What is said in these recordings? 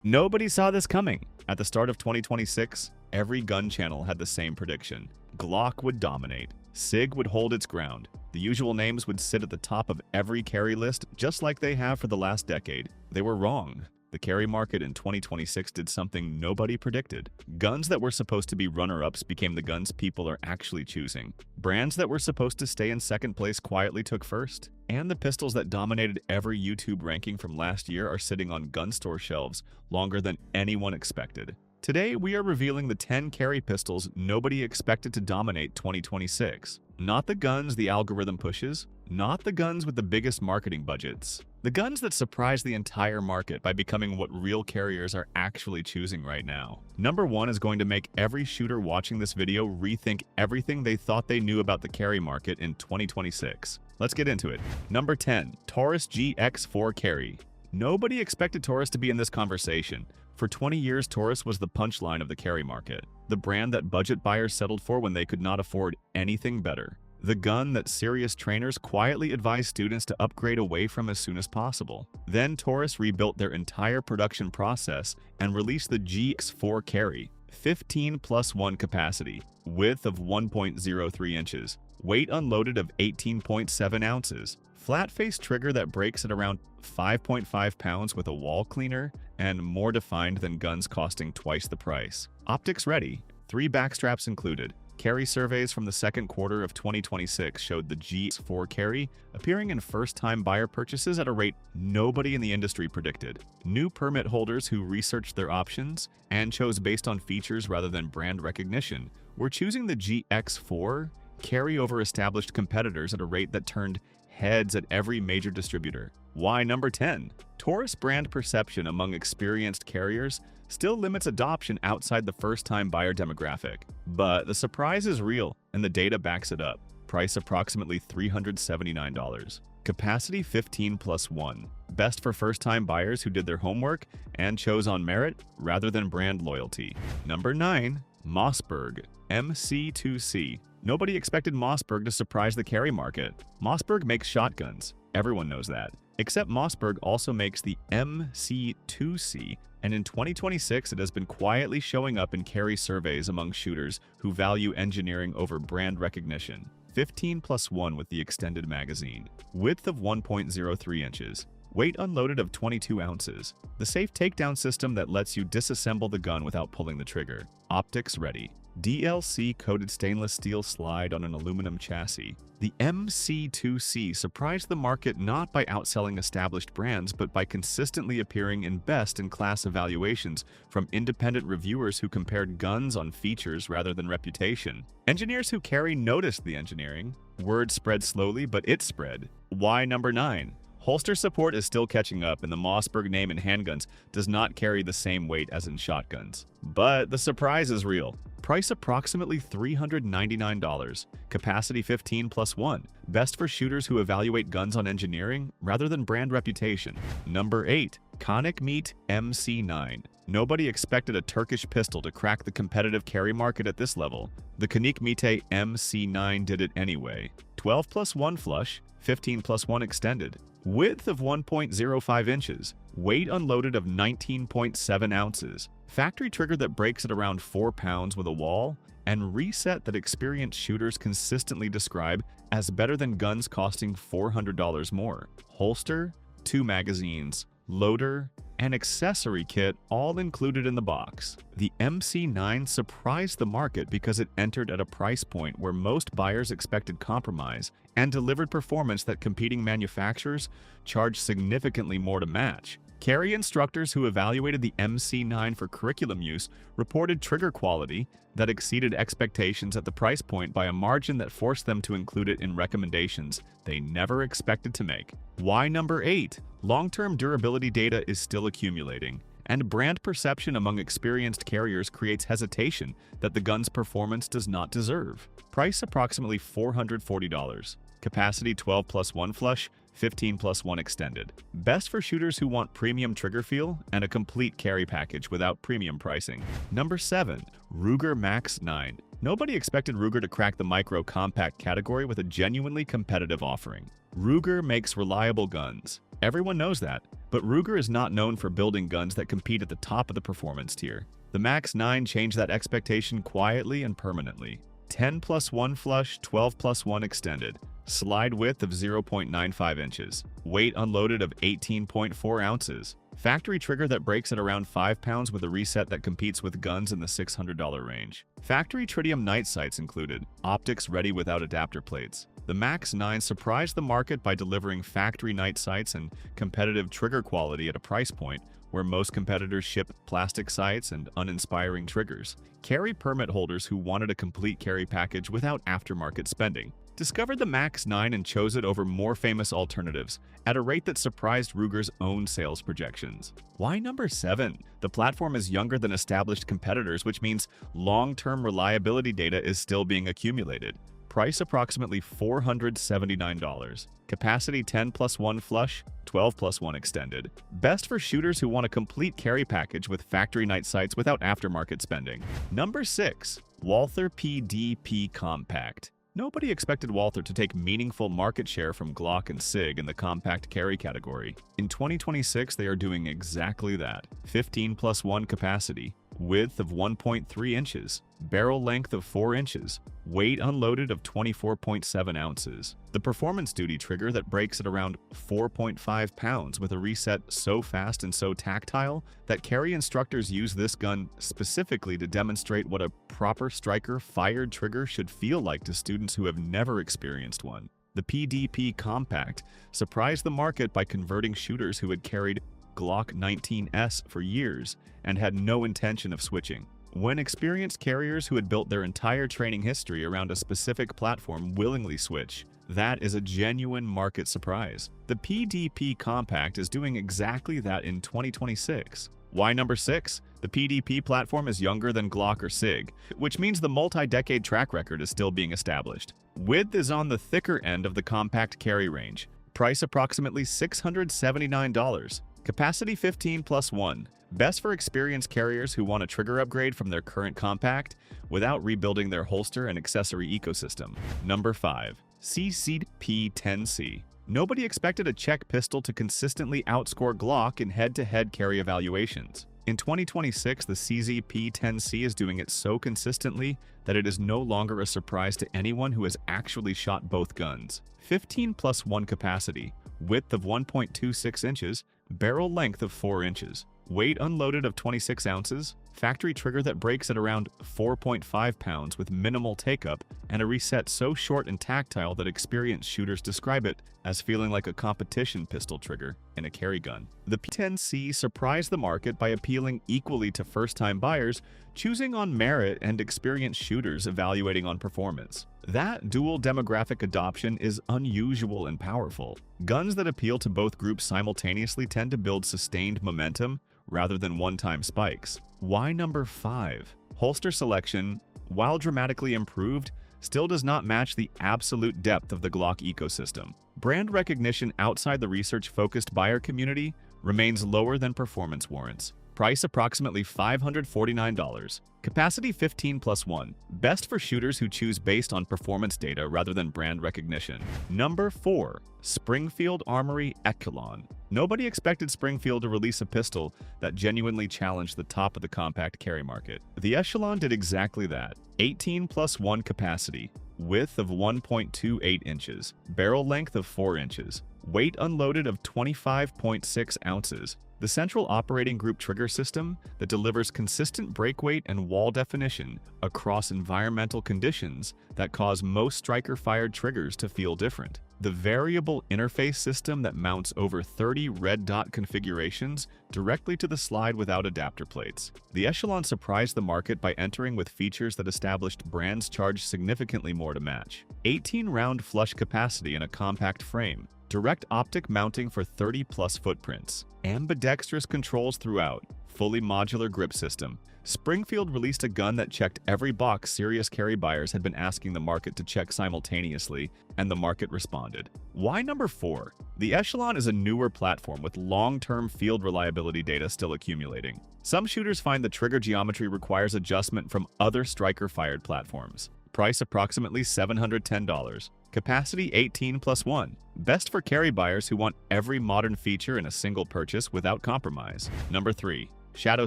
Nobody saw this coming. At the start of 2026, every gun channel had the same prediction. Glock would dominate. SIG would hold its ground. The usual names would sit at the top of every carry list, just like they have for the last decade. They were wrong. The carry market in 2026 did something nobody predicted. Guns that were supposed to be runner-ups became the guns people are actually choosing. Brands that were supposed to stay in second place quietly took first. And the pistols that dominated every YouTube ranking from last year are sitting on gun store shelves longer than anyone expected. Today, we are revealing the 10 carry pistols nobody expected to dominate 2026. Not the guns the algorithm pushes, not the guns with the biggest marketing budgets. The guns that surprise the entire market by becoming what real carriers are actually choosing right now. Number 1 is going to make every shooter watching this video rethink everything they thought they knew about the carry market in 2026. Let's get into it. Number 10. Taurus GX4 Carry. Nobody expected Taurus to be in this conversation. For 20 years, Taurus was the punchline of the carry market, the brand that budget buyers settled for when they could not afford anything better. The gun that serious trainers quietly advised students to upgrade away from as soon as possible. Then Taurus rebuilt their entire production process and released the GX4 Carry, 15+1 capacity, width of 1.03 inches, weight unloaded of 18.7 ounces, flat-face trigger that breaks at around 5.5 pounds with a wall cleaner, and more defined than guns costing twice the price. Optics ready, 3 backstraps included. Carry surveys from the second quarter of 2026 showed the GX4 Carry appearing in first-time buyer purchases at a rate nobody in the industry predicted. New permit holders who researched their options and chose based on features rather than brand recognition were choosing the GX4 Carry over established competitors at a rate that turned heads at every major distributor. Why number 10? Taurus brand perception among experienced carriers still limits adoption outside the first-time buyer demographic. But the surprise is real, and the data backs it up. Price approximately $379. Capacity 15+1. Best for first-time buyers who did their homework and chose on merit rather than brand loyalty. Number 9. Mossberg MC2C. Nobody expected Mossberg to surprise the carry market. Mossberg makes shotguns. Everyone knows that. Except Mossberg also makes the MC2C, and in 2026 it has been quietly showing up in carry surveys among shooters who value engineering over brand recognition. 15+1 with the extended magazine. Width of 1.03 inches. Weight unloaded of 22 ounces. The safe takedown system that lets you disassemble the gun without pulling the trigger. Optics ready. DLC-coated stainless steel slide on an aluminum chassis. The MC2C surprised the market not by outselling established brands, but by consistently appearing in best-in-class evaluations from independent reviewers who compared guns on features rather than reputation. Engineers who carry noticed the engineering. Word spread slowly, but it spread. Why number 9? Holster support is still catching up, and the Mossberg name in handguns does not carry the same weight as in shotguns. But the surprise is real. Price approximately $399. Capacity 15+1. Best for shooters who evaluate guns on engineering rather than brand reputation. Number 8. Canik METE MC9. Nobody expected a Turkish pistol to crack the competitive carry market at this level. The Canik METE MC9 did it anyway. 12+1 flush, 15+1 extended. Width of 1.05 inches. Weight unloaded of 19.7 ounces. Factory trigger that breaks at around 4 pounds with a wall, and reset that experienced shooters consistently describe as better than guns costing $400 more. Holster, 2 magazines, loader, and accessory kit all included in the box. The MC9 surprised the market because it entered at a price point where most buyers expected compromise and delivered performance that competing manufacturers charged significantly more to match. Carry instructors who evaluated the MC9 for curriculum use reported trigger quality that exceeded expectations at the price point by a margin that forced them to include it in recommendations they never expected to make. Why number 8? Long-term durability data is still accumulating, and brand perception among experienced carriers creates hesitation that the gun's performance does not deserve. Price approximately $440. Capacity 12+1 flush, 15+1 extended. Best for shooters who want premium trigger feel and a complete carry package without premium pricing. Number 7. Ruger Max 9. Nobody expected Ruger to crack the micro compact category with a genuinely competitive offering. Ruger makes reliable guns. Everyone knows that. But Ruger is not known for building guns that compete at the top of the performance tier. The MAX-9 changed that expectation quietly and permanently. 10+1 flush, 12+1 extended. Slide width of 0.95 inches. Weight unloaded of 18.4 ounces. Factory trigger that breaks at around 5 pounds with a reset that competes with guns in the $600 range. Factory tritium night sights included. Optics ready without adapter plates. The MAX-9 surprised the market by delivering factory night sights and competitive trigger quality at a price point where most competitors ship plastic sights and uninspiring triggers. Carry permit holders who wanted a complete carry package without aftermarket spending discovered the MAX-9 and chose it over more famous alternatives at a rate that surprised Ruger's own sales projections. Why number 7? The platform is younger than established competitors, which means long-term reliability data is still being accumulated. Price approximately $479. Capacity 10+1 flush, 12+1 extended. Best for shooters who want a complete carry package with factory night sights without aftermarket spending. Number 6. Walther PDP Compact. Nobody expected Walther to take meaningful market share from Glock and SIG in the compact carry category. In 2026, they are doing exactly that. 15+1 capacity, width of 1.3 inches, barrel length of 4 inches, weight unloaded of 24.7 ounces. The performance duty trigger that breaks at around 4.5 pounds with a reset so fast and so tactile that carry instructors use this gun specifically to demonstrate what a proper striker-fired trigger should feel like to students who have never experienced one. The PDP Compact surprised the market by converting shooters who had carried Glock 19S for years and had no intention of switching. When experienced carriers who had built their entire training history around a specific platform willingly switch, that is a genuine market surprise. The PDP Compact is doing exactly that in 2026. Why number 6? The PDP platform is younger than Glock or SIG, which means the multi-decade track record is still being established. Width is on the thicker end of the compact carry range. Price approximately $679. Capacity 15+1. Best for experienced carriers who want a trigger upgrade from their current compact without rebuilding their holster and accessory ecosystem. Number 5. CCP-10C. Nobody expected a Czech pistol to consistently outscore Glock in head-to-head carry evaluations. In 2026, the CCP-10C is doing it so consistently that it is no longer a surprise to anyone who has actually shot both guns. 15+1 capacity, width of 1.26 inches, barrel length of 4 inches. Weight unloaded of 26 ounces, factory trigger that breaks at around 4.5 pounds with minimal take-up, and a reset so short and tactile that experienced shooters describe it as feeling like a competition pistol trigger in a carry gun. The P10C surprised the market by appealing equally to first-time buyers, choosing on merit and experienced shooters evaluating on performance. That dual demographic adoption is unusual and powerful. Guns that appeal to both groups simultaneously tend to build sustained momentum rather than one-time spikes. Why number 5? Holster selection, while dramatically improved, still does not match the absolute depth of the Glock ecosystem. Brand recognition outside the research-focused buyer community remains lower than performance warrants. Price approximately $549. Capacity 15+1. Best for shooters who choose based on performance data rather than brand recognition. Number 4. Springfield Armory Echelon. Nobody expected Springfield to release a pistol that genuinely challenged the top of the compact carry market. The Echelon did exactly that. 18+1 capacity, width of 1.28 inches, barrel length of 4 inches, weight unloaded of 25.6 ounces. The central operating group trigger system that delivers consistent break weight and wall definition across environmental conditions that cause most striker-fired triggers to feel different. The variable interface system that mounts over 30 red dot configurations directly to the slide without adapter plates. The Echelon surprised the market by entering with features that established brands charged significantly more to match. 18-round flush capacity in a compact frame, direct optic mounting for 30-plus footprints, ambidextrous controls throughout, fully modular grip system. Springfield released a gun that checked every box serious carry buyers had been asking the market to check simultaneously, and the market responded. Why number 4? The Echelon is a newer platform with long-term field reliability data still accumulating. Some shooters find the trigger geometry requires adjustment from other striker-fired platforms. Price approximately $710. Capacity 18+1. Best for carry buyers who want every modern feature in a single purchase without compromise. Number 3. Shadow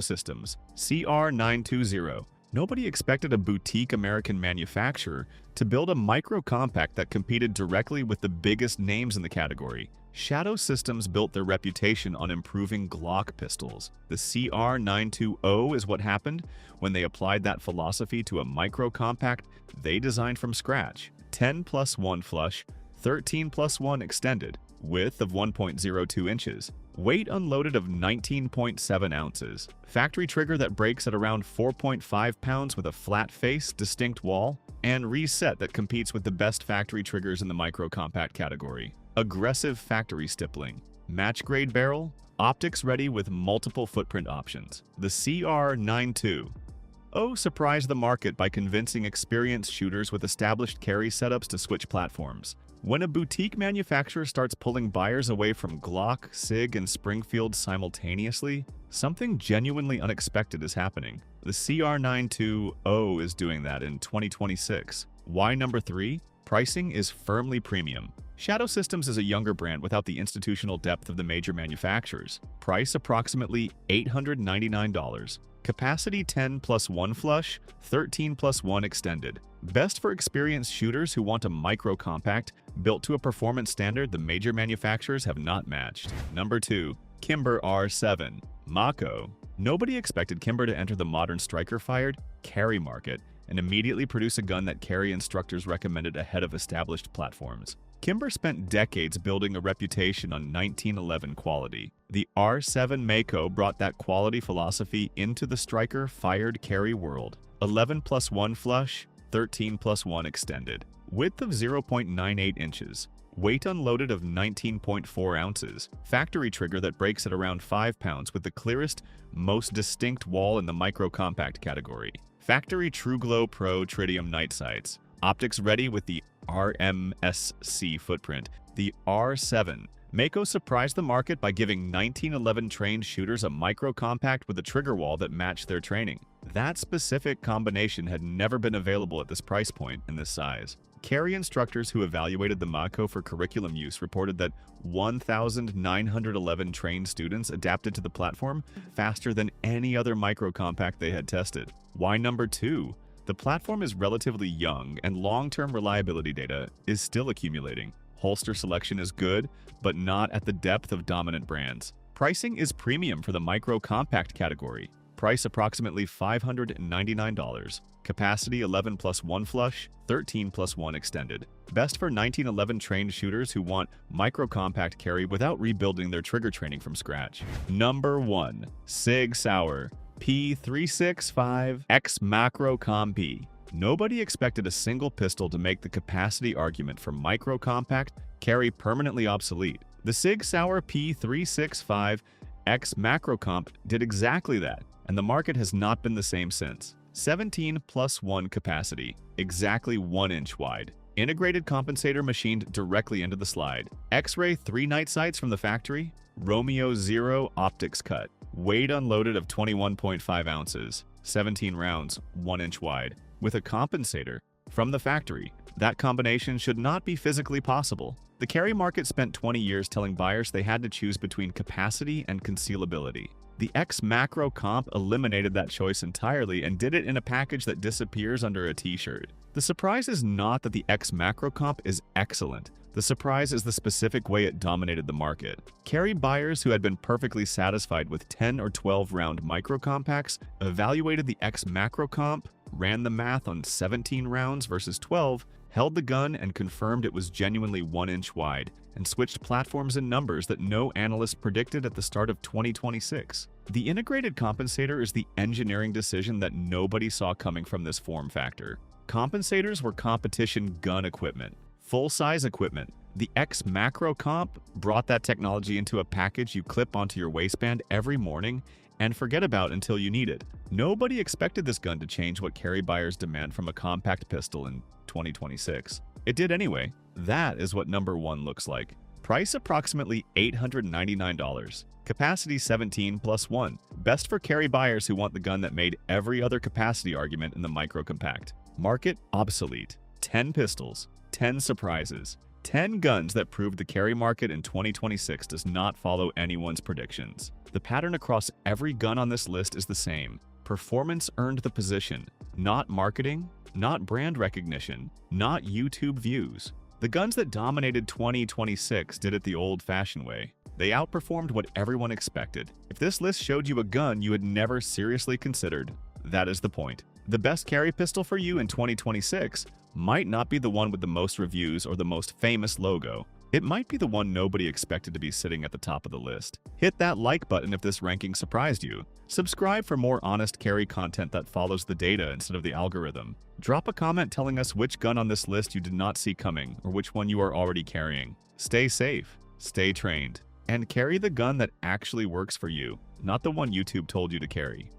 Systems CR920. Nobody expected a boutique American manufacturer to build a micro compact that competed directly with the biggest names in the category. Shadow Systems built their reputation on improving Glock pistols. The CR920 is what happened when they applied that philosophy to a micro compact they designed from scratch. 10+1 flush, 13+1 extended, width of 1.02 inches, weight unloaded of 19.7 ounces, factory trigger that breaks at around 4.5 pounds with a flat face, distinct wall, and reset that competes with the best factory triggers in the micro compact category. Aggressive factory stippling, match grade barrel, optics ready with multiple footprint options. The CR920 surprised the market by convincing experienced shooters with established carry setups to switch platforms. When a boutique manufacturer starts pulling buyers away from Glock, SIG, and Springfield simultaneously, something genuinely unexpected is happening. The CR920 is doing that in 2026. Why number 3? Pricing is firmly premium. Shadow Systems is a younger brand without the institutional depth of the major manufacturers. Price approximately $899. Capacity 10+1 flush, 13+1 extended. Best for experienced shooters who want a micro compact built to a performance standard the major manufacturers have not matched. Number 2. Kimber R7 Mako. Nobody expected Kimber to enter the modern striker-fired carry market and immediately produce a gun that carry instructors recommended ahead of established platforms. Kimber spent decades building a reputation on 1911 quality. The R7 Mako brought that quality philosophy into the striker-fired carry world. 11+1 flush, 13+1 extended. Width of 0.98 inches. Weight unloaded of 19.4 ounces. Factory trigger that breaks at around 5 pounds with the clearest, most distinct wall in the micro compact category. Factory TrueGlow Pro tritium night sights. Optics ready with the RMSC footprint. The R7 Mako surprised the market by giving 1911 trained shooters a micro compact with a trigger wall that matched their training. That specific combination had never been available at this price point and this size. Carry instructors who evaluated the Mako for curriculum use reported that 1,911 trained students adapted to the platform faster than any other micro compact they had tested. Why number 2? The platform is relatively young and long-term reliability data is still accumulating. Holster selection is good, but not at the depth of dominant brands. Pricing is premium for the micro compact category. Price approximately $599. Capacity 11+1 flush, 13+1 extended. Best for 1911 trained shooters who want micro compact carry without rebuilding their trigger training from scratch. Number 1. SIG Sauer P365 XMacro Comp. Nobody expected a single pistol to make the capacity argument for micro compact carry permanently obsolete. The SIG Sauer P365 XMacro Comp did exactly that, and the market has not been the same since. 17+1 capacity, exactly 1 inch wide. Integrated compensator machined directly into the slide. X-ray 3 night sights from the factory. Romeo 0 optics cut. Weight unloaded of 21.5 ounces. 17 rounds, 1 inch wide. With a compensator from the factory. That combination should not be physically possible. The carry market spent 20 years telling buyers they had to choose between capacity and concealability. The XMacro Comp eliminated that choice entirely and did it in a package that disappears under a t-shirt. The surprise is not that the XMacro Comp is excellent. The surprise is the specific way it dominated the market. Carry buyers who had been perfectly satisfied with 10 or 12 round micro compacts evaluated the XMacro Comp, ran the math on 17 rounds versus 12, held the gun and confirmed it was genuinely 1 inch wide, and switched platforms and numbers that no analyst predicted at the start of 2026. The integrated compensator is the engineering decision that nobody saw coming from this form factor. Compensators were competition gun equipment, full-size equipment. The XMacro Comp brought that technology into a package you clip onto your waistband every morning and forget about until you need it. Nobody expected this gun to change what carry buyers demand from a compact pistol in 2026. It did anyway. That is what number 1 looks like. Price approximately $899. Capacity 17+1. Best for carry buyers who want the gun that made every other capacity argument in the micro compact. Market obsolete. 10 pistols. 10 surprises. 10 guns that proved the carry market in 2026 does not follow anyone's predictions. The pattern across every gun on this list is the same. Performance earned the position, not marketing, not brand recognition, not YouTube views. The guns that dominated 2026 did it the old-fashioned way. They outperformed what everyone expected. If this list showed you a gun you had never seriously considered, that is the point. The best carry pistol for you in 2026 might not be the one with the most reviews or the most famous logo. It might be the one nobody expected to be sitting at the top of the list. Hit that like button if this ranking surprised you. Subscribe for more honest carry content that follows the data instead of the algorithm. Drop a comment telling us which gun on this list you did not see coming or which one you are already carrying. Stay safe, stay trained, and carry the gun that actually works for you, not the one YouTube told you to carry.